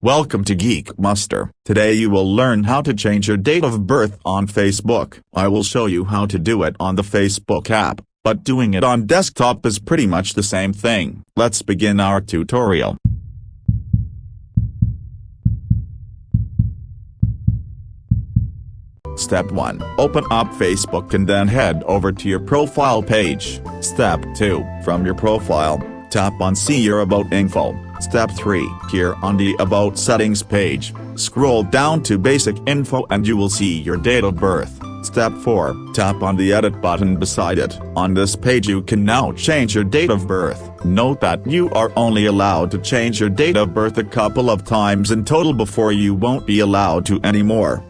Welcome to Geek Muster. Today you will learn how to change your date of birth on Facebook. I will show you how to do it on the Facebook app, but doing it on desktop is pretty much the same thing. Let's begin our tutorial. Step 1. Open up Facebook and then head over to your profile page. Step 2. From your profile, tap on See Your About info. Step 3. Here on the About settings page, scroll down to Basic info and you will see your date of birth. Step 4. Tap on the Edit button beside it. On this page you can now change your date of birth. Note that you are only allowed to change your date of birth a couple of times in total before you won't be allowed to anymore.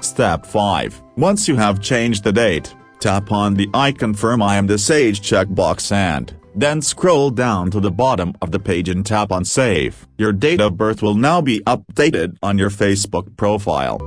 Step 5. Once you have changed the date, tap on the I confirm I am this age checkbox and then scroll down to the bottom of the page and tap on Save. Your date of birth will now be updated on your Facebook profile.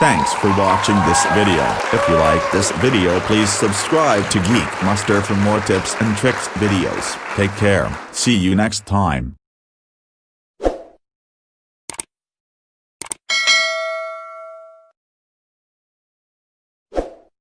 Thanks for watching this video. If you like this video, please subscribe to Geek Muster for more tips and tricks videos. Take care. See you next time.